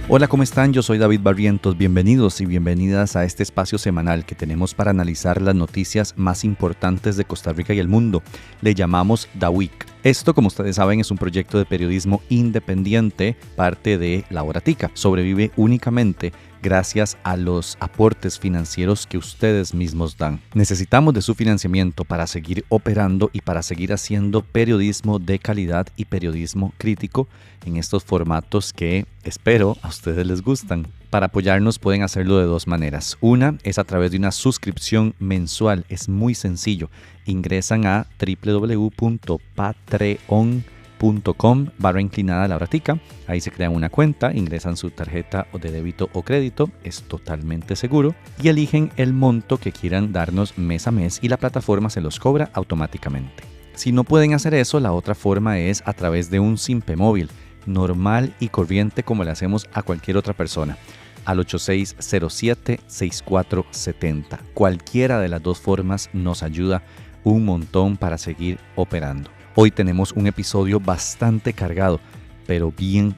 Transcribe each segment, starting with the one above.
Hola, ¿cómo están? Yo soy David Barrientos. Bienvenidos y bienvenidas a este espacio semanal que tenemos para analizar las noticias más importantes de Costa Rica y el mundo. Le llamamos The Week. Esto, como ustedes saben, es un proyecto de periodismo independiente, parte de La Hora Tica. Sobrevive únicamente gracias a los aportes financieros que ustedes mismos dan. Necesitamos de su financiamiento para seguir operando y para seguir haciendo periodismo de calidad y periodismo crítico en estos formatos que espero a ustedes les gustan. Para apoyarnos pueden hacerlo de dos maneras. Una es a través de una suscripción mensual. Es muy sencillo. Ingresan a www.patreon.com/La Hora Tica. Ahí se crean una cuenta, ingresan su tarjeta de débito o crédito, es totalmente seguro, y eligen el monto que quieran darnos mes a mes y la plataforma se los cobra automáticamente. Si no pueden hacer eso, la otra forma es a través de un Simpe móvil, normal y corriente como le hacemos a cualquier otra persona, al 8607-6470. Cualquiera de las dos formas nos ayuda un montón para seguir operando. Hoy tenemos un episodio bastante cargado, pero bien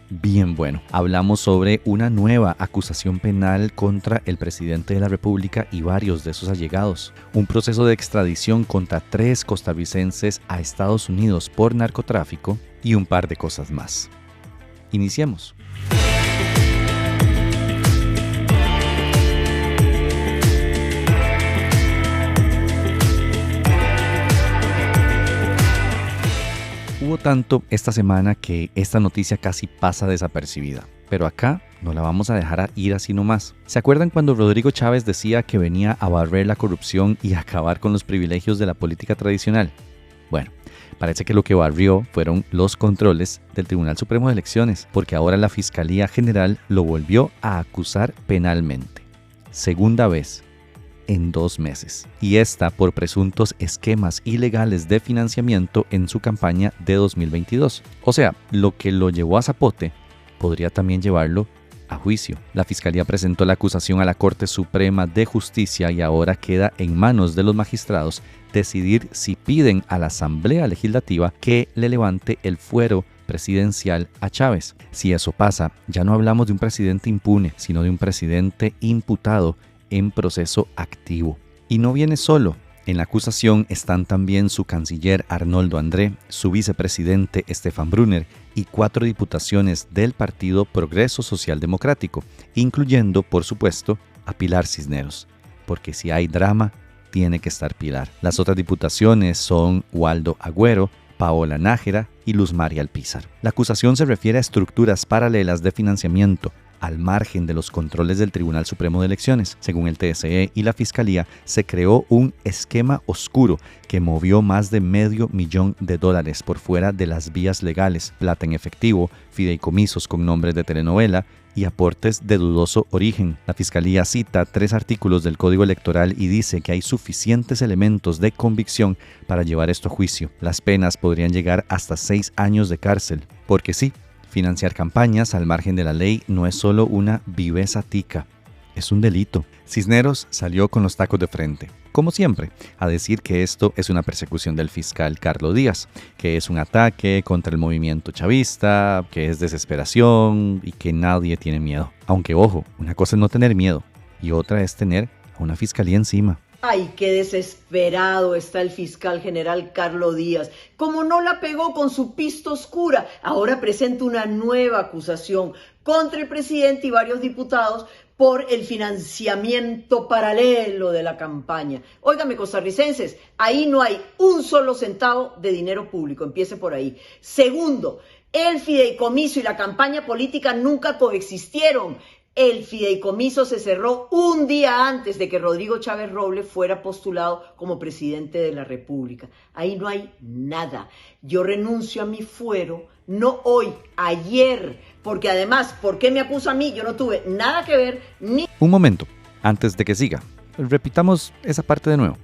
bueno. Hablamos sobre una nueva acusación penal contra el presidente de la República y varios de sus allegados. Un proceso de extradición contra 3 costarricenses a Estados Unidos por narcotráfico y un par de cosas más. Iniciemos. Hubo tanto esta semana que esta noticia casi pasa desapercibida, pero acá no la vamos a dejar ir así nomás. ¿Se acuerdan cuando Rodrigo Chávez decía que venía a barrer la corrupción y acabar con los privilegios de la política tradicional? Bueno, parece que lo que barrió fueron los controles del Tribunal Supremo de Elecciones, porque ahora la Fiscalía General lo volvió a acusar penalmente. Segunda vez en 2 meses, y esta por presuntos esquemas ilegales de financiamiento en su campaña de 2022. O sea, lo que lo llevó a zapote podría también llevarlo a juicio. La Fiscalía presentó la acusación a la Corte Suprema de Justicia y ahora queda en manos de los magistrados decidir si piden a la Asamblea Legislativa que le levante el fuero presidencial a Chávez. Si eso pasa, ya no hablamos de un presidente impune, sino de un presidente imputado en proceso activo. Y no viene solo. En la acusación están también su canciller Arnoldo André, su vicepresidente Estefan Brunner y 4 diputaciones del Partido Progreso Social Democrático, incluyendo, por supuesto, a Pilar Cisneros. Porque si hay drama, tiene que estar Pilar. Las otras diputaciones son Waldo Agüero, Paola Nájera y Luz María Alpizar. La acusación se refiere a estructuras paralelas de financiamiento al margen de los controles del Tribunal Supremo de Elecciones. Según el TSE y la Fiscalía, se creó un esquema oscuro que movió más de $500,000 por fuera de las vías legales, plata en efectivo, fideicomisos con nombres de telenovela y aportes de dudoso origen. La Fiscalía cita 3 artículos del Código Electoral y dice que hay suficientes elementos de convicción para llevar esto a juicio. Las penas podrían llegar hasta 6 años de cárcel. Porque sí, financiar campañas al margen de la ley no es solo una viveza tica, es un delito. Cisneros salió con los tacos de frente, como siempre, a decir que esto es una persecución del fiscal Carlos Díaz, que es un ataque contra el movimiento chavista, que es desesperación y que nadie tiene miedo. Aunque ojo, una cosa es no tener miedo y otra es tener a una fiscalía encima. Ay, qué desesperado está el fiscal general Carlos Díaz. Como no la pegó con su pista oscura, ahora presenta una nueva acusación contra el presidente y varios diputados por el financiamiento paralelo de la campaña. Óigame, costarricenses, ahí no hay un solo centavo de dinero público, empiece por ahí. Segundo, el fideicomiso y la campaña política nunca coexistieron. El fideicomiso se cerró un día antes de que Rodrigo Chávez Robles fuera postulado como presidente de la República. Ahí no hay nada. Yo renuncio a mi fuero, no hoy, ayer, porque además, ¿por qué me acusa a mí? Yo no tuve nada que ver ni... Un momento, antes de que siga, repitamos esa parte de nuevo.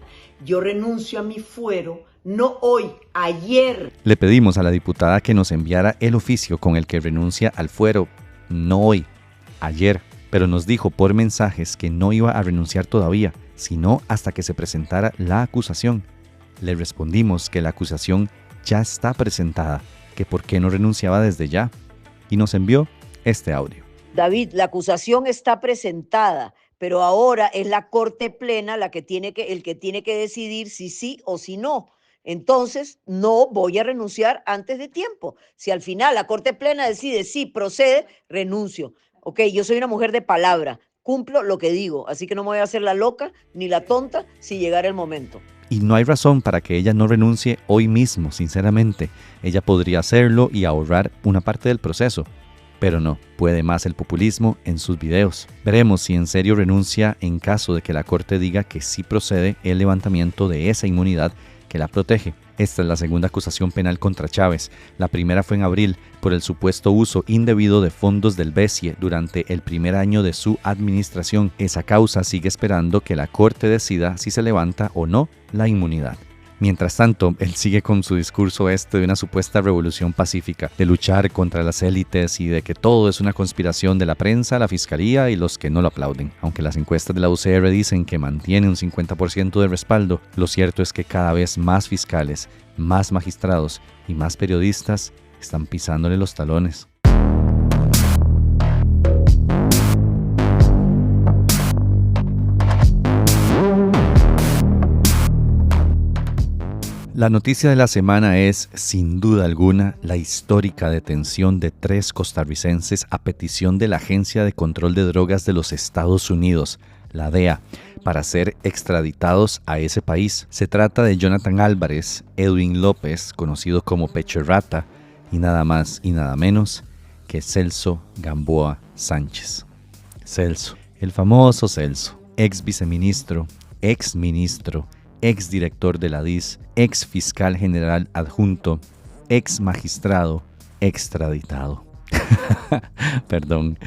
Yo renuncio a mi fuero, no hoy, ayer. Le pedimos a la diputada que nos enviara el oficio con el que renuncia al fuero, no hoy, ayer, pero nos dijo por mensajes que no iba a renunciar todavía, sino hasta que se presentara la acusación. Le respondimos que la acusación ya está presentada, que por qué no renunciaba desde ya, y nos envió este audio. David, la acusación está presentada, pero ahora es la Corte Plena el que tiene que decidir si sí o si no. Entonces, no voy a renunciar antes de tiempo. Si al final la Corte Plena decide sí, procede, renuncio. Ok, yo soy una mujer de palabra, cumplo lo que digo, así que no me voy a hacer la loca ni la tonta si llegara el momento. Y no hay razón para que ella no renuncie hoy mismo, sinceramente. Ella podría hacerlo y ahorrar una parte del proceso. Pero no, puede más el populismo en sus videos. Veremos si en serio renuncia en caso de que la Corte diga que sí procede el levantamiento de esa inmunidad que la protege. Esta es la segunda acusación penal contra Chávez. La primera fue en abril por el supuesto uso indebido de fondos del BESIE durante el primer año de su administración. Esa causa sigue esperando que la Corte decida si se levanta o no la inmunidad. Mientras tanto, él sigue con su discurso de una supuesta revolución pacífica, de luchar contra las élites y de que todo es una conspiración de la prensa, la fiscalía y los que no lo aplauden. Aunque las encuestas de la UCR dicen que mantiene un 50% de respaldo, lo cierto es que cada vez más fiscales, más magistrados y más periodistas están pisándole los talones. La noticia de la semana es, sin duda alguna, la histórica detención de 3 costarricenses a petición de la Agencia de Control de Drogas de los Estados Unidos, la DEA, para ser extraditados a ese país. Se trata de Jonathan Álvarez, Edwin López, conocido como Pecho Rata, y nada más y nada menos que Celso Gamboa Sánchez. Celso, el famoso Celso, ex viceministro, ex ministro, ex director de la DIS, ex fiscal general adjunto, ex magistrado, extraditado. Perdón.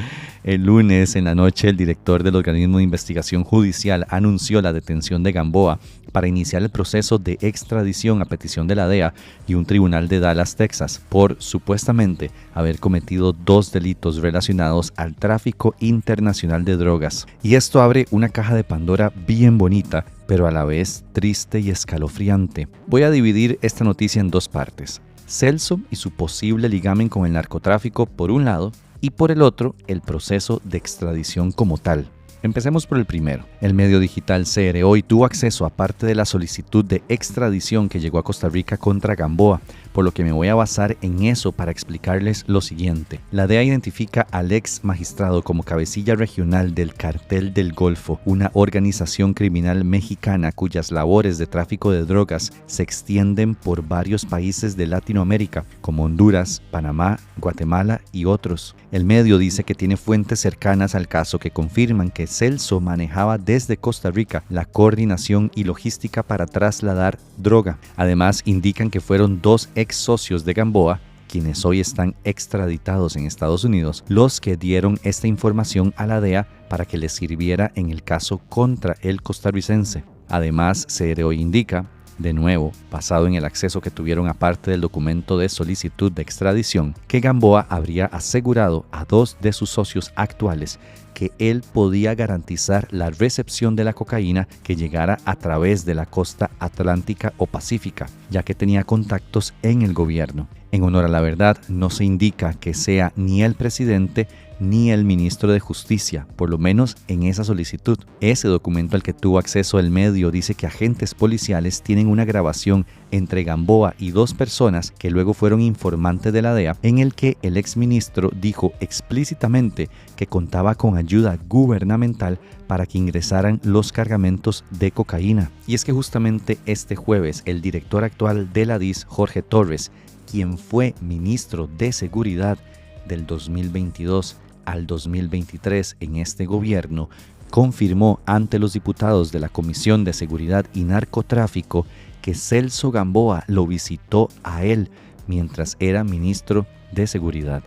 El lunes en la noche el director del organismo de investigación judicial anunció la detención de Gamboa para iniciar el proceso de extradición a petición de la DEA y un tribunal de Dallas, Texas, por supuestamente haber cometido 2 delitos relacionados al tráfico internacional de drogas. Y esto abre una caja de Pandora bien bonita, pero a la vez triste y escalofriante. Voy a dividir esta noticia en 2 partes. Celso y su posible ligamen con el narcotráfico por un lado, y por el otro, el proceso de extradición como tal. Empecemos por el primero. El medio digital CR Hoy tuvo acceso a parte de la solicitud de extradición que llegó a Costa Rica contra Gamboa, por lo que me voy a basar en eso para explicarles lo siguiente. La DEA identifica al ex magistrado como cabecilla regional del Cartel del Golfo, una organización criminal mexicana cuyas labores de tráfico de drogas se extienden por varios países de Latinoamérica, como Honduras, Panamá, Guatemala y otros. El medio dice que tiene fuentes cercanas al caso que confirman que Celso manejaba desde Costa Rica la coordinación y logística para trasladar droga. Además, indican que fueron 2 ex socios de Gamboa, quienes hoy están extraditados en Estados Unidos, los que dieron esta información a la DEA para que les sirviera en el caso contra el costarricense. Además, CR Hoy indica, de nuevo, basado en el acceso que tuvieron a parte del documento de solicitud de extradición, que Gamboa habría asegurado a 2 de sus socios actuales que él podía garantizar la recepción de la cocaína que llegara a través de la costa atlántica o pacífica, ya que tenía contactos en el gobierno. En honor a la verdad, no se indica que sea ni el presidente ni el ministro de Justicia, por lo menos en esa solicitud. Ese documento al que tuvo acceso el medio dice que agentes policiales tienen una grabación entre Gamboa y 2 personas que luego fueron informantes de la DEA, en el que el exministro dijo explícitamente que contaba con ayuda gubernamental para que ingresaran los cargamentos de cocaína. Y es que justamente este jueves el director actual de la DIS, Jorge Torres, quien fue ministro de Seguridad del 2022 al 2023 en este gobierno, confirmó ante los diputados de la Comisión de Seguridad y Narcotráfico que Celso Gamboa lo visitó a él mientras era ministro de Seguridad,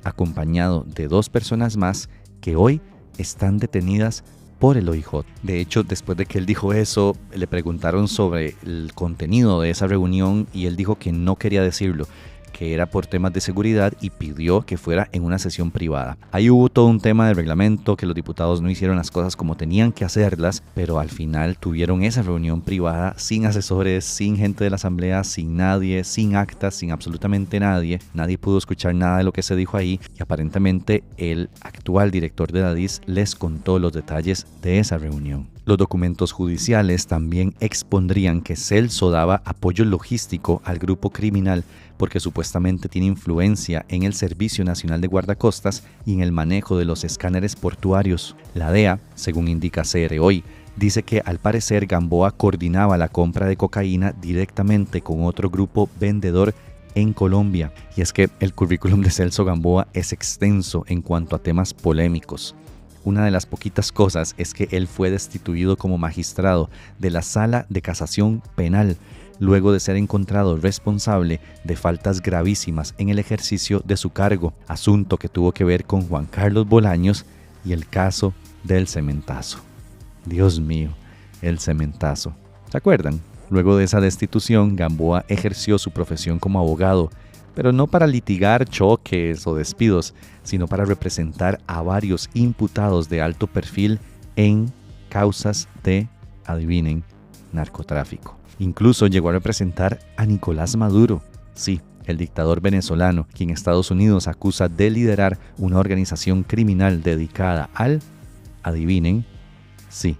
acompañado de 2 personas más que hoy están detenidas por el OIJ. De hecho, después de que él dijo eso, le preguntaron sobre el contenido de esa reunión y él dijo que no quería decirlo, que era por temas de seguridad y pidió que fuera en una sesión privada. Ahí hubo todo un tema de reglamento, que los diputados no hicieron las cosas como tenían que hacerlas, pero al final tuvieron esa reunión privada sin asesores, sin gente de la asamblea, sin nadie, sin actas, sin absolutamente nadie. Nadie pudo escuchar nada de lo que se dijo ahí y aparentemente el actual director de la DIS les contó los detalles de esa reunión. Los documentos judiciales también expondrían que Celso daba apoyo logístico al grupo criminal porque supuestamente tiene influencia en el Servicio Nacional de Guardacostas y en el manejo de los escáneres portuarios. La DEA, según indica CR Hoy, dice que al parecer Gamboa coordinaba la compra de cocaína directamente con otro grupo vendedor en Colombia. Y es que el currículum de Celso Gamboa es extenso en cuanto a temas polémicos. Una de las poquitas cosas es que él fue destituido como magistrado de la Sala de Casación Penal luego de ser encontrado responsable de faltas gravísimas en el ejercicio de su cargo, asunto que tuvo que ver con Juan Carlos Bolaños y el caso del cementazo. Dios mío, el cementazo. ¿Se acuerdan? Luego de esa destitución, Gamboa ejerció su profesión como abogado, pero no para litigar choques o despidos, sino para representar a varios imputados de alto perfil en causas de, adivinen, narcotráfico. Incluso llegó a representar a Nicolás Maduro, sí, el dictador venezolano, quien Estados Unidos acusa de liderar una organización criminal dedicada al, adivinen, sí,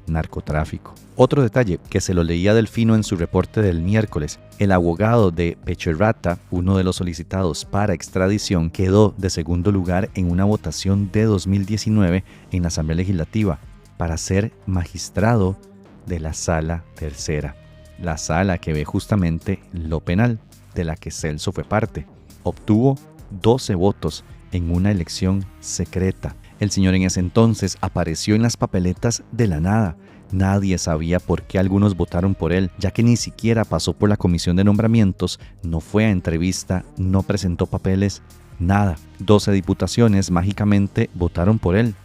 narcotráfico. Otro detalle que se lo leía Delfino en su reporte del miércoles: el abogado de Pecherrata, uno de los solicitados para extradición, quedó de segundo lugar en una votación de 2019 en la Asamblea Legislativa para ser magistrado de la Sala Tercera, la sala que ve justamente lo penal, de la que Celso fue parte. Obtuvo 12 votos en una elección secreta. El señor en ese entonces apareció en las papeletas de la nada. Nadie sabía por qué algunos votaron por él, ya que ni siquiera pasó por la comisión de nombramientos, no fue a entrevista, no presentó papeles, nada. 12 diputaciones mágicamente votaron por él.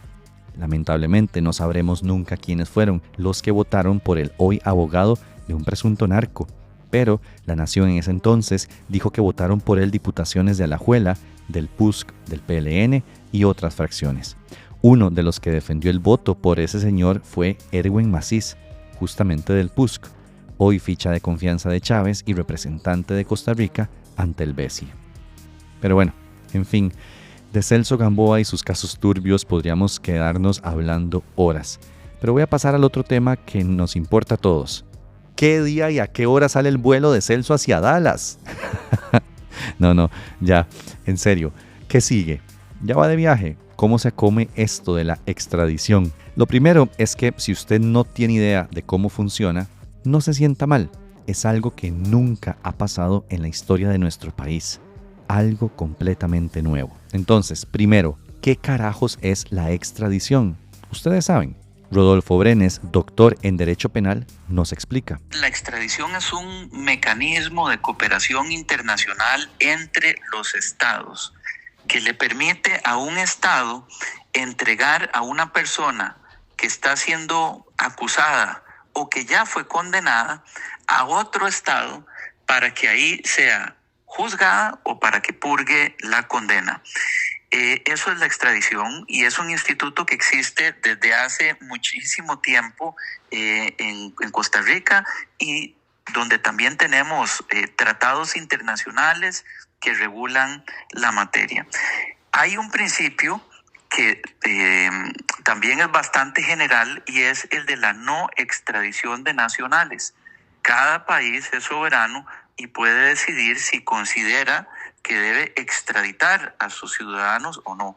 Lamentablemente no sabremos nunca quiénes fueron los que votaron por el hoy abogado de un presunto narco. Pero La Nación en ese entonces dijo que votaron por él diputaciones de Alajuela, del PUSC, del PLN y otras fracciones. Uno de los que defendió el voto por ese señor fue Erwin Macís, justamente del PUSC, hoy ficha de confianza de Chávez y representante de Costa Rica ante el BESIE. Pero bueno, en fin, de Celso Gamboa y sus casos turbios podríamos quedarnos hablando horas. Pero voy a pasar al otro tema que nos importa a todos. ¿Qué día y a qué hora sale el vuelo de Celso hacia Dallas? No, ya, en serio, ¿qué sigue? ¿Ya va de viaje? ¿Cómo se come esto de la extradición? Lo primero es que si usted no tiene idea de cómo funciona, no se sienta mal. Es algo que nunca ha pasado en la historia de nuestro país. Algo completamente nuevo. Entonces, primero, ¿qué carajos es la extradición? Ustedes saben. Rodolfo Brenes, doctor en Derecho Penal, nos explica. La extradición es un mecanismo de cooperación internacional entre los estados que le permite a un estado entregar a una persona que está siendo acusada o que ya fue condenada a otro estado para que ahí sea juzgada o para que purgue la condena. Eso es la extradición y es un instituto que existe desde hace muchísimo tiempo en Costa Rica y donde también tenemos tratados internacionales que regulan la materia. Hay un principio que también es bastante general y es el de la no extradición de nacionales. Cada país es soberano y puede decidir si considera que debe extraditar a sus ciudadanos o no.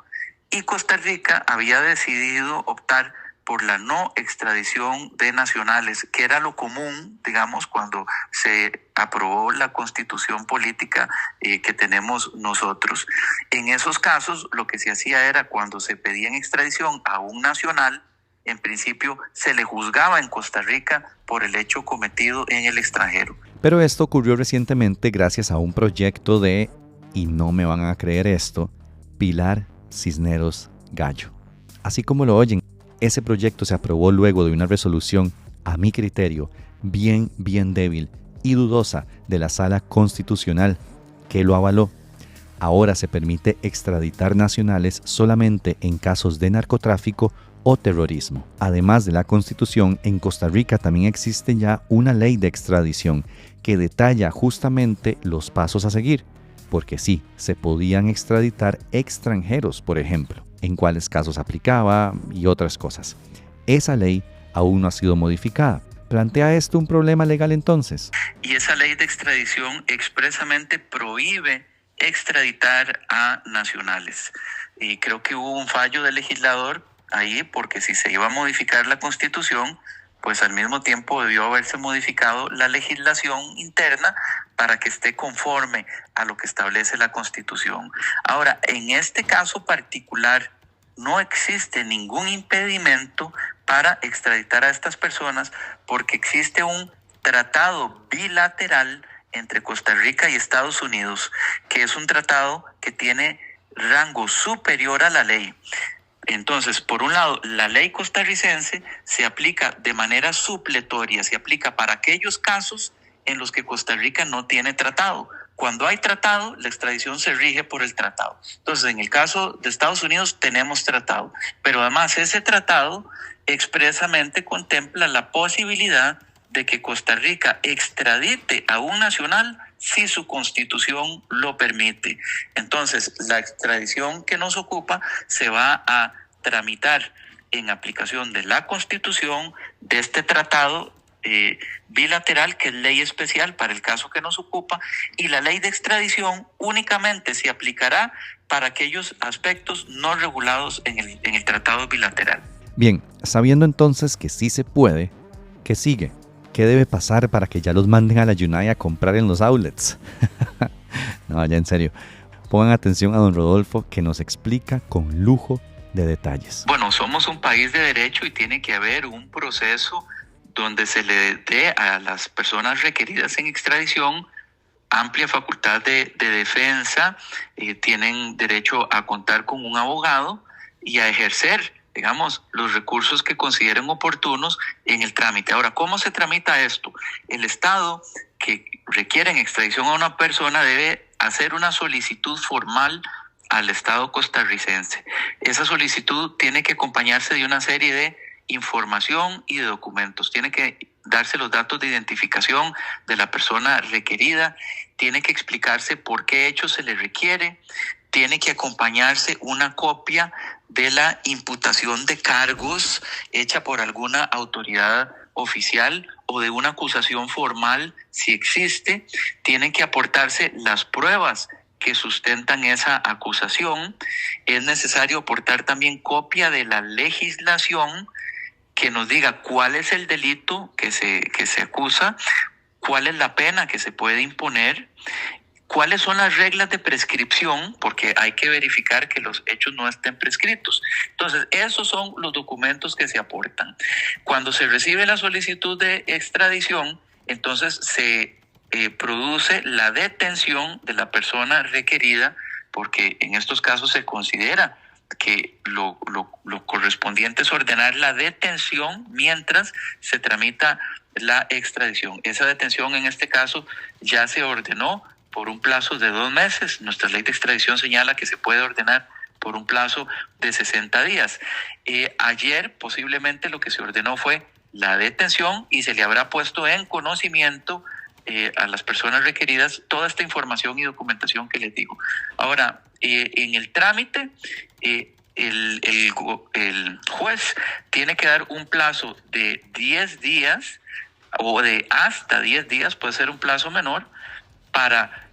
Y Costa Rica había decidido optar por la no extradición de nacionales, que era lo común, digamos, cuando se aprobó la constitución política que tenemos nosotros. En esos casos, lo que se hacía era cuando se pedía en extradición a un nacional, en principio se le juzgaba en Costa Rica por el hecho cometido en el extranjero. Pero esto ocurrió recientemente gracias a un proyecto de, y no me van a creer esto, Pilar Cisneros Gallo. Así como lo oyen, ese proyecto se aprobó luego de una resolución, a mi criterio, bien débil y dudosa de la Sala Constitucional. que lo avaló. Ahora se permite extraditar nacionales solamente en casos de narcotráfico o terrorismo. Además de la Constitución, en Costa Rica también existe ya una ley de extradición que detalla justamente los pasos a seguir, porque sí, se podían extraditar extranjeros, por ejemplo, en cuáles casos aplicaba y otras cosas. Esa ley aún no ha sido modificada. ¿Plantea esto un problema legal entonces? Y esa ley de extradición expresamente prohíbe extraditar a nacionales. Y creo que hubo un fallo del legislador ahí, porque si se iba a modificar la Constitución, pues al mismo tiempo debió haberse modificado la legislación interna para que esté conforme a lo que establece la Constitución. Ahora, en este caso particular, no existe ningún impedimento para extraditar a estas personas porque existe un tratado bilateral entre Costa Rica y Estados Unidos, que es un tratado que tiene rango superior a la ley. Entonces, por un lado, la ley costarricense se aplica de manera supletoria, se aplica para aquellos casos en los que Costa Rica no tiene tratado. Cuando hay tratado, la extradición se rige por el tratado. Entonces, en el caso de Estados Unidos tenemos tratado, pero además ese tratado expresamente contempla la posibilidad de que Costa Rica extradite a un nacional si su Constitución lo permite. Entonces, la extradición que nos ocupa se va a tramitar en aplicación de la Constitución, de este tratado bilateral, que es ley especial para el caso que nos ocupa, y la ley de extradición únicamente se aplicará para aquellos aspectos no regulados en el tratado bilateral. Bien, sabiendo entonces que sí se puede, ¿qué sigue? ¿Qué debe pasar para que ya los manden a la Yunay a comprar en los outlets? No, ya en serio. Pongan atención a don Rodolfo, que nos explica con lujo de detalles. Bueno, somos un país de derecho y tiene que haber un proceso donde se le dé a las personas requeridas en extradición amplia facultad de defensa, tienen derecho a contar con un abogado y a ejercer, digamos, los recursos que consideren oportunos en el trámite. Ahora, ¿cómo se tramita esto? El Estado que requiere en extradición a una persona debe hacer una solicitud formal al Estado costarricense. Esa solicitud tiene que acompañarse de una serie de información y de documentos. Tiene que darse los datos de identificación de la persona requerida, tiene que explicarse por qué hecho se le requiere, tiene que acompañarse una copia de la imputación de cargos hecha por alguna autoridad oficial o de una acusación formal, si existe. Tienen que aportarse las pruebas que sustentan esa acusación. Es necesario aportar también copia de la legislación que nos diga cuál es el delito que se acusa, cuál es la pena que se puede imponer, cuáles son las reglas de prescripción, porque hay que verificar que los hechos no estén prescritos. Entonces, esos son los documentos que se aportan. Cuando se recibe la solicitud de extradición, entonces se produce la detención de la persona requerida, porque en estos casos se considera que lo correspondiente es ordenar la detención mientras se tramita la extradición. Esa detención en este caso ya se ordenó por un plazo de 2 meses. Nuestra ley de extradición señala que se puede ordenar por un plazo de 60 días. Ayer posiblemente lo que se ordenó fue la detención y se le habrá puesto en conocimiento a las personas requeridas toda esta información y documentación que les digo. Ahora, en el trámite, el juez tiene que dar un plazo de 10 días o de hasta 10 días, puede ser un plazo menor, para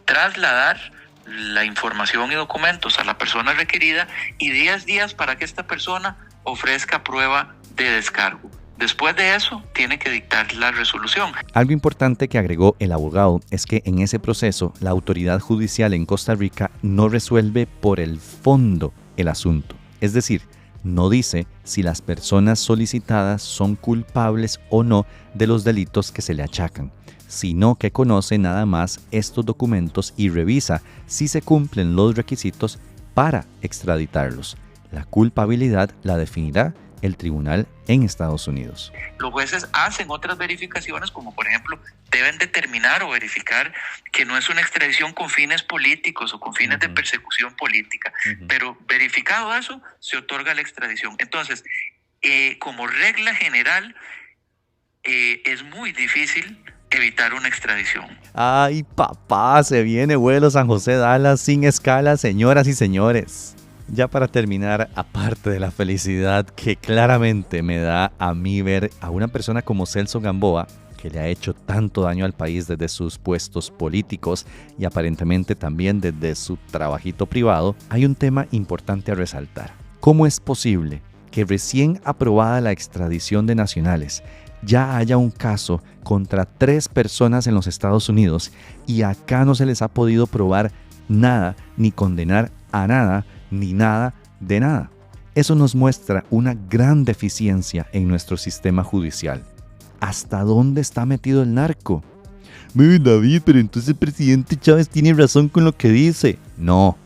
trasladar la información y documentos a la persona requerida, y 10 días para que esta persona ofrezca prueba de descargo. Después de eso, tiene que dictar la resolución. Algo importante que agregó el abogado es que en ese proceso la autoridad judicial en Costa Rica no resuelve por el fondo el asunto. Es decir, no dice si las personas solicitadas son culpables o no de los delitos que se le achacan, sino que conoce nada más estos documentos y revisa si se cumplen los requisitos para extraditarlos. La culpabilidad la definirá el tribunal en Estados Unidos. Los jueces hacen otras verificaciones, como por ejemplo, deben determinar o verificar que no es una extradición con fines políticos o con fines de persecución política, pero verificado eso, se otorga la extradición. Entonces, como regla general, es muy difícil evitar una extradición. Ay, papá, se viene vuelo San José Dallas sin escala, señoras y señores. Ya para terminar, aparte de la felicidad que claramente me da a mí ver a una persona como Celso Gamboa, que le ha hecho tanto daño al país desde sus puestos políticos y aparentemente también desde su trabajito privado, hay un tema importante a resaltar. ¿Cómo es posible que recién aprobada la extradición de nacionales ya haya un caso contra 3 personas en los Estados Unidos y acá no se les ha podido probar nada ni condenar a nada ni nada de nada? Eso nos muestra una gran deficiencia en nuestro sistema judicial. ¿Hasta dónde está metido el narco? David, pero entonces el presidente Chávez tiene razón con lo que dice. No,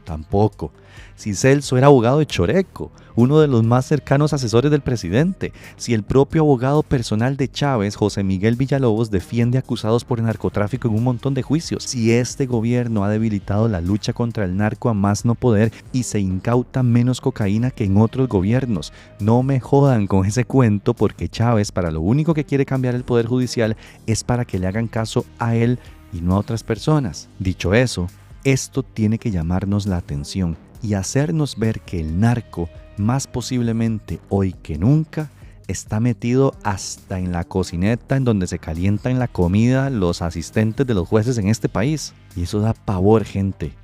tampoco. Si Celso era abogado de Choreco, uno de los más cercanos asesores del presidente, si el propio abogado personal de Chávez, José Miguel Villalobos, defiende acusados por narcotráfico en un montón de juicios, si este gobierno ha debilitado la lucha contra el narco a más no poder y se incauta menos cocaína que en otros gobiernos, no me jodan con ese cuento, porque Chávez para lo único que quiere cambiar el poder judicial es para que le hagan caso a él y no a otras personas. Dicho eso, esto tiene que llamarnos la atención y hacernos ver que el narco, más posiblemente hoy que nunca, está metido hasta en la cocineta en donde se calientan la comida los asistentes de los jueces en este país. Y eso da pavor, gente.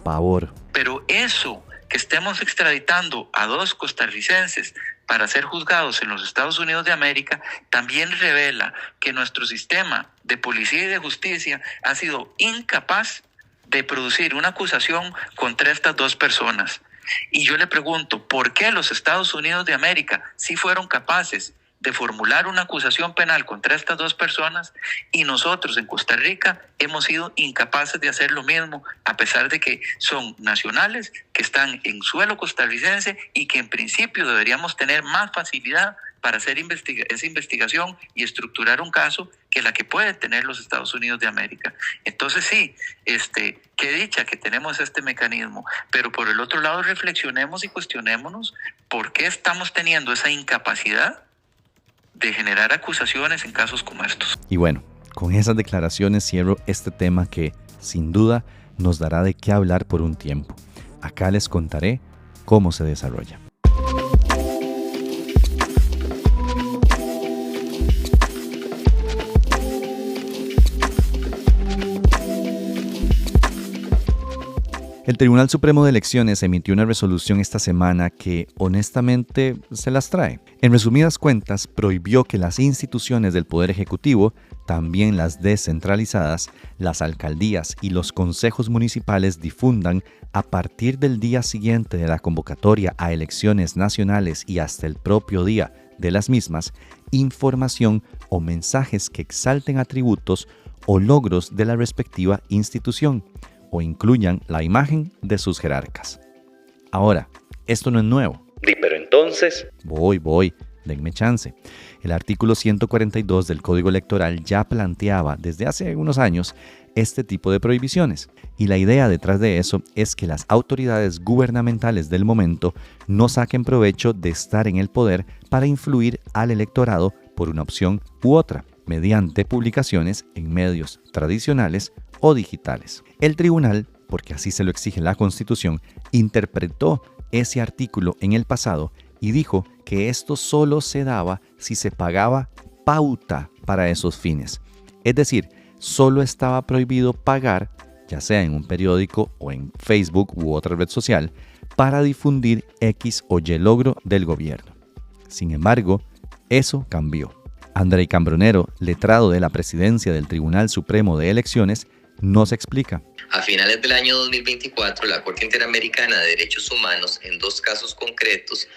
Pavor. Pero eso, que estemos extraditando a 2 costarricenses para ser juzgados en los Estados Unidos de América, también revela que nuestro sistema de policía y de justicia ha sido incapaz de producir una acusación contra estas 2 personas. Y yo le pregunto, ¿por qué los Estados Unidos de América sí fueron capaces de formular una acusación penal contra estas 2 personas y nosotros en Costa Rica hemos sido incapaces de hacer lo mismo, a pesar de que son nacionales, que están en suelo costarricense y que en principio deberíamos tener más facilidad para hacer esa investigación y estructurar un caso que la que pueden tener los Estados Unidos de América? Entonces sí, qué dicha que tenemos este mecanismo, pero por el otro lado reflexionemos y cuestionémonos por qué estamos teniendo esa incapacidad de generar acusaciones en casos como estos. Y bueno, con esas declaraciones cierro este tema que sin duda nos dará de qué hablar por un tiempo. Acá les contaré cómo se desarrolla. El Tribunal Supremo de Elecciones emitió una resolución esta semana que, honestamente, se las trae. En resumidas cuentas, prohibió que las instituciones del Poder Ejecutivo, también las descentralizadas, las alcaldías y los consejos municipales difundan, a partir del día siguiente de la convocatoria a elecciones nacionales y hasta el propio día de las mismas, información o mensajes que exalten atributos o logros de la respectiva institución, o incluyan la imagen de sus jerarcas. Ahora, esto no es nuevo. Pero entonces... Voy, denme chance. El artículo 142 del Código Electoral ya planteaba desde hace unos años este tipo de prohibiciones. Y la idea detrás de eso es que las autoridades gubernamentales del momento no saquen provecho de estar en el poder para influir al electorado por una opción u otra, mediante publicaciones en medios tradicionales o digitales. El tribunal, porque así se lo exige la Constitución, interpretó ese artículo en el pasado y dijo que esto solo se daba si se pagaba pauta para esos fines. Es decir, solo estaba prohibido pagar, ya sea en un periódico o en Facebook u otra red social, para difundir X o Y logro del gobierno. Sin embargo, eso cambió. Andrei Cambronero, letrado de la presidencia del Tribunal Supremo de Elecciones, nos explica. A finales del año 2024, la Corte Interamericana de Derechos Humanos, en 2 casos concretos,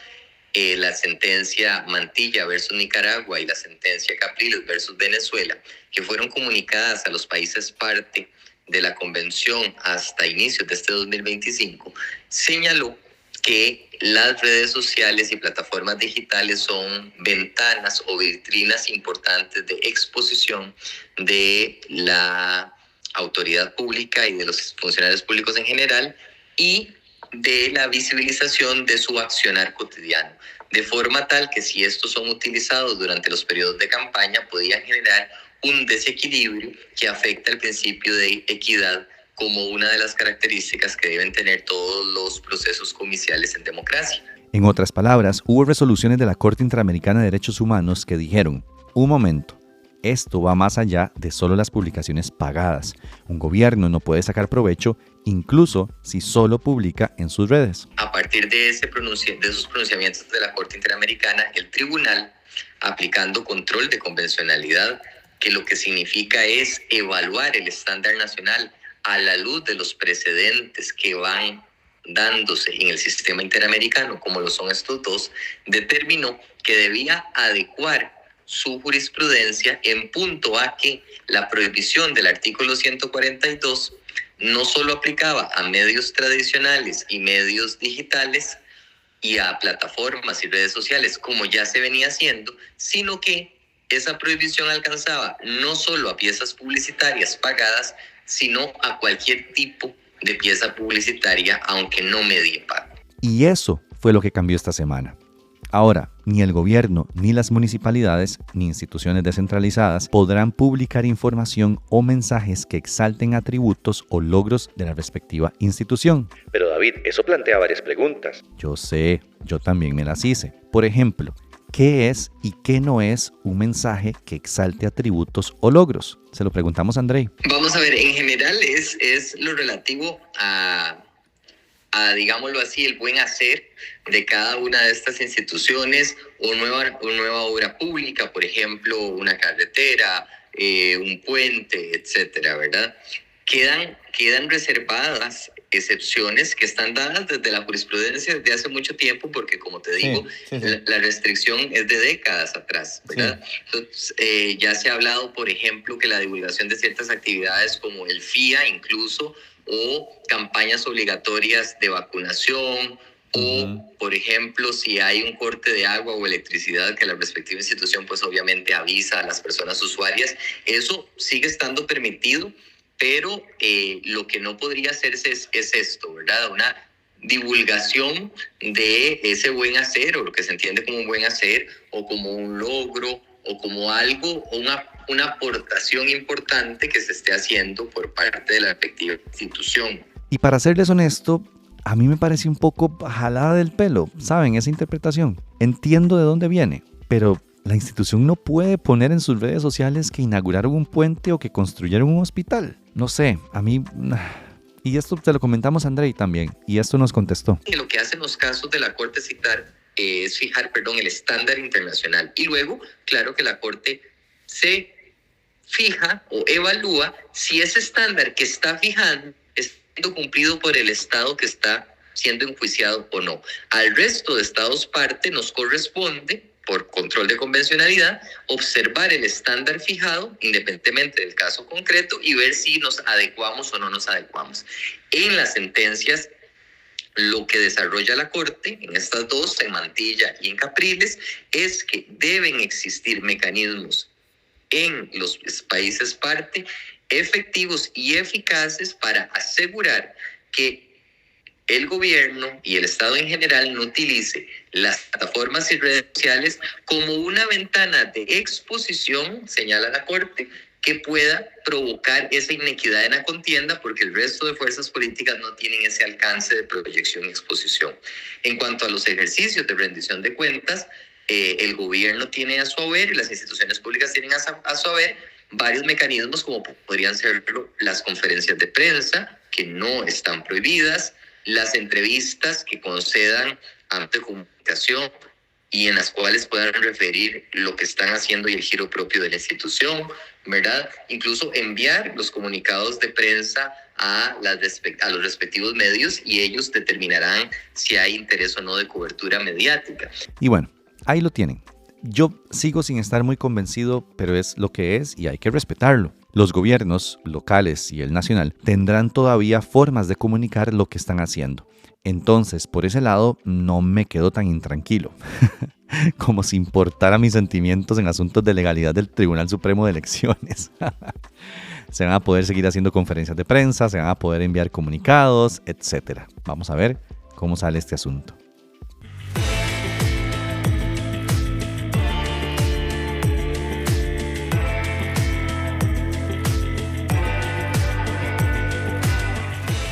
la sentencia Mantilla versus Nicaragua y la sentencia Capriles versus Venezuela, que fueron comunicadas a los países parte de la convención hasta inicios de este 2025, señaló que las redes sociales y plataformas digitales son ventanas o vitrinas importantes de exposición de la autoridad pública y de los funcionarios públicos en general y de la visibilización de su accionar cotidiano, de forma tal que si estos son utilizados durante los periodos de campaña podían generar un desequilibrio que afecta el principio de equidad como una de las características que deben tener todos los procesos comiciales en democracia. En otras palabras, hubo resoluciones de la Corte Interamericana de Derechos Humanos que dijeron, un momento, esto va más allá de solo las publicaciones pagadas. Un gobierno no puede sacar provecho incluso si solo publica en sus redes. A partir de esos pronunciamientos de la Corte Interamericana, el tribunal, aplicando control de convencionalidad, que lo que significa es evaluar el estándar nacional a la luz de los precedentes que van dándose en el sistema interamericano, como lo son estos dos, determinó que debía adecuar su jurisprudencia en punto a que la prohibición del artículo 142 no solo aplicaba a medios tradicionales y medios digitales y a plataformas y redes sociales, como ya se venía haciendo, sino que esa prohibición alcanzaba no solo a piezas publicitarias pagadas, sino a cualquier tipo de pieza publicitaria, aunque no medie pago. Y eso fue lo que cambió esta semana. Ahora, ni el gobierno, ni las municipalidades, ni instituciones descentralizadas podrán publicar información o mensajes que exalten atributos o logros de la respectiva institución. Pero David, eso plantea varias preguntas. Yo sé, yo también me las hice. Por ejemplo, ¿qué es y qué no es un mensaje que exalte atributos o logros? Se lo preguntamos a Andrei. Vamos a ver, en general es lo relativo a, digámoslo así, el buen hacer de cada una de estas instituciones o nueva obra pública, por ejemplo, una carretera, un puente, etcétera, ¿verdad? Quedan reservadas excepciones que están dadas desde la jurisprudencia desde hace mucho tiempo, porque como te digo, sí. La restricción es de décadas atrás, ¿verdad? Sí. Entonces, ya se ha hablado, por ejemplo, que la divulgación de ciertas actividades como el FIA incluso, o campañas obligatorias de vacunación, o, por ejemplo, si hay un corte de agua o electricidad, que la respectiva institución, pues obviamente avisa a las personas usuarias. Eso sigue estando permitido, pero lo que no podría hacerse es esto, ¿verdad? Una divulgación de ese buen hacer, o lo que se entiende como un buen hacer, o como un logro, o como algo, o una aportación importante que se esté haciendo por parte de la respectiva institución. Y para serles honesto, a mí me parece un poco jalada del pelo, ¿saben? Esa interpretación. Entiendo de dónde viene, pero la institución no puede poner en sus redes sociales que inauguraron un puente o que construyeron un hospital. No sé, a mí... Y esto te lo comentamos a Andrei también, y esto nos contestó. Lo que hacen los casos de la Corte es fijar el estándar internacional. Y luego, claro que la Corte se fija o evalúa si ese estándar que está fijando es siendo cumplido por el Estado que está siendo enjuiciado o no. Al resto de Estados parte nos corresponde, por control de convencionalidad, observar el estándar fijado independientemente del caso concreto y ver si nos adecuamos o no nos adecuamos. En las sentencias, lo que desarrolla la Corte, en estas dos, en Mantilla y en Capriles, es que deben existir mecanismos en los países parte efectivos y eficaces para asegurar que el gobierno y el Estado en general no utilice las plataformas y redes sociales como una ventana de exposición, señala la Corte, que pueda provocar esa inequidad en la contienda, porque el resto de fuerzas políticas no tienen ese alcance de proyección y exposición. En cuanto a los ejercicios de rendición de cuentas, el gobierno tiene a su haber y las instituciones públicas tienen a su haber varios mecanismos, como podrían ser las conferencias de prensa, que no están prohibidas, las entrevistas que concedan ante comunicación y en las cuales puedan referir lo que están haciendo y el giro propio de la institución, ¿verdad? Incluso enviar los comunicados de prensa a los respectivos medios y ellos determinarán si hay interés o no de cobertura mediática. Y bueno, ahí lo tienen. Yo sigo sin estar muy convencido, pero es lo que es y hay que respetarlo. Los gobiernos locales y el nacional tendrán todavía formas de comunicar lo que están haciendo. Entonces, por ese lado, no me quedo tan intranquilo. Como si importara mis sentimientos en asuntos de legalidad del Tribunal Supremo de Elecciones. Se van a poder seguir haciendo conferencias de prensa, se van a poder enviar comunicados, etc. Vamos a ver cómo sale este asunto.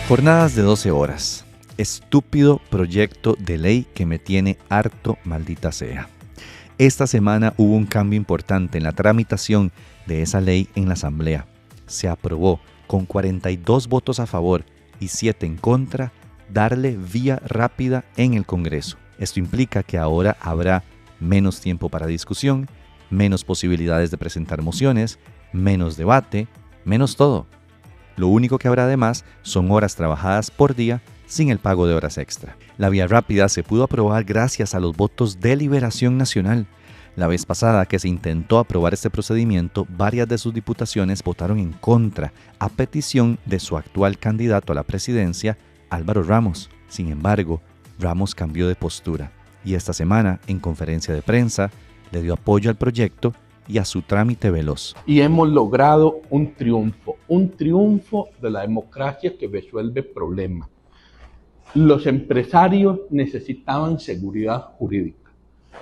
Jornadas de 12 horas. Estúpido proyecto de ley que me tiene harto, maldita sea. Esta semana hubo un cambio importante en la tramitación de esa ley en la Asamblea. Se aprobó con 42 votos a favor y 7 en contra darle vía rápida en el Congreso. Esto implica que ahora habrá menos tiempo para discusión, menos posibilidades de presentar mociones, menos debate, menos todo. Lo único que habrá además son horas trabajadas por día sin el pago de horas extra. La vía rápida se pudo aprobar gracias a los votos de Liberación Nacional. La vez pasada que se intentó aprobar este procedimiento, varias de sus diputaciones votaron en contra, a petición de su actual candidato a la presidencia, Álvaro Ramos. Sin embargo, Ramos cambió de postura y esta semana, en conferencia de prensa, le dio apoyo al proyecto y a su trámite veloz. Y hemos logrado un triunfo de la democracia que resuelve problemas. Los empresarios necesitaban seguridad jurídica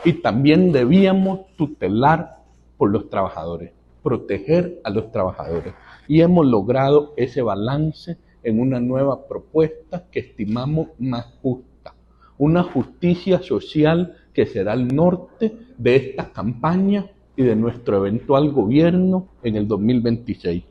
y también debíamos tutelar por los trabajadores, proteger a los trabajadores. Y hemos logrado ese balance en una nueva propuesta que estimamos más justa, una justicia social que será el norte de esta campaña y de nuestro eventual gobierno en el 2026.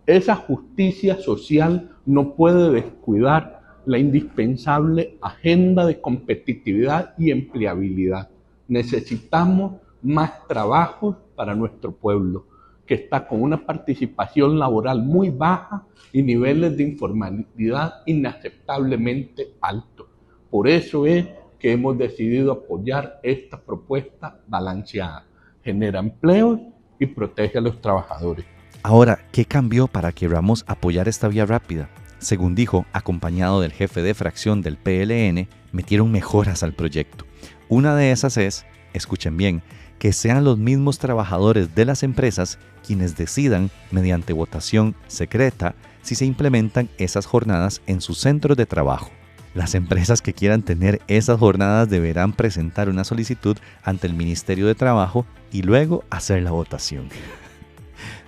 Esa justicia social no puede descuidar la indispensable agenda de competitividad y empleabilidad. Necesitamos más trabajos para nuestro pueblo, que está con una participación laboral muy baja y niveles de informalidad inaceptablemente altos. Por eso es que hemos decidido apoyar esta propuesta balanceada. Genera empleos y protege a los trabajadores. Ahora, ¿qué cambió para que Ramos apoyara esta vía rápida? Según dijo, acompañado del jefe de fracción del PLN, metieron mejoras al proyecto. Una de esas es, escuchen bien, que sean los mismos trabajadores de las empresas quienes decidan, mediante votación secreta, si se implementan esas jornadas en sus centros de trabajo. Las empresas que quieran tener esas jornadas deberán presentar una solicitud ante el Ministerio de Trabajo y luego hacer la votación.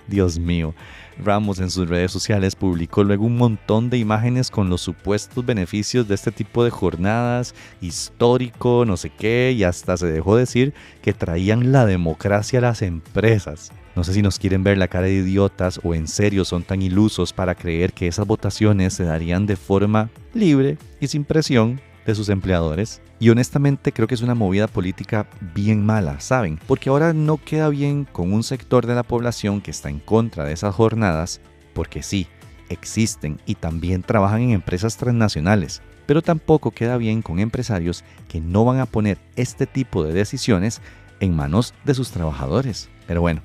Dios mío, Ramos en sus redes sociales publicó luego un montón de imágenes con los supuestos beneficios de este tipo de jornadas, histórico, no sé qué, y hasta se dejó decir que traían la democracia a las empresas. No sé si nos quieren ver la cara de idiotas o en serio son tan ilusos para creer que esas votaciones se darían de forma libre y sin presión de sus empleadores. Y honestamente creo que es una movida política bien mala, ¿saben? Porque ahora no queda bien con un sector de la población que está en contra de esas jornadas, porque sí, existen y también trabajan en empresas transnacionales, pero tampoco queda bien con empresarios que no van a poner este tipo de decisiones en manos de sus trabajadores. Pero bueno,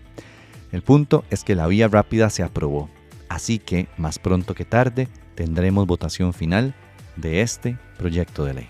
el punto es que la vía rápida se aprobó, así que más pronto que tarde tendremos votación final de este proyecto de ley.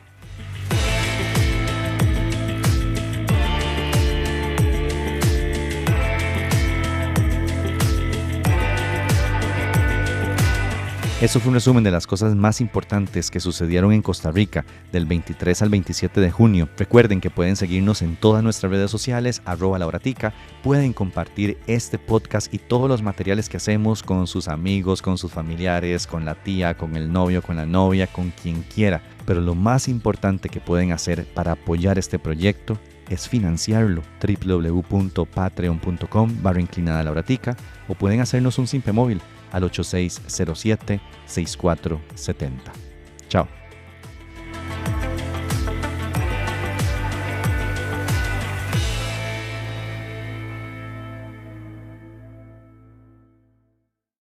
Eso fue un resumen de las cosas más importantes que sucedieron en Costa Rica del 23 al 27 de junio. Recuerden que pueden seguirnos en todas nuestras redes sociales, @lauratica. Pueden compartir este podcast y todos los materiales que hacemos con sus amigos, con sus familiares, con la tía, con el novio, con la novia, con quien quiera. Pero lo más importante que pueden hacer para apoyar este proyecto es financiarlo. www.patreon.com/lauratica o pueden hacernos un simple móvil al 8607-6470. Chao.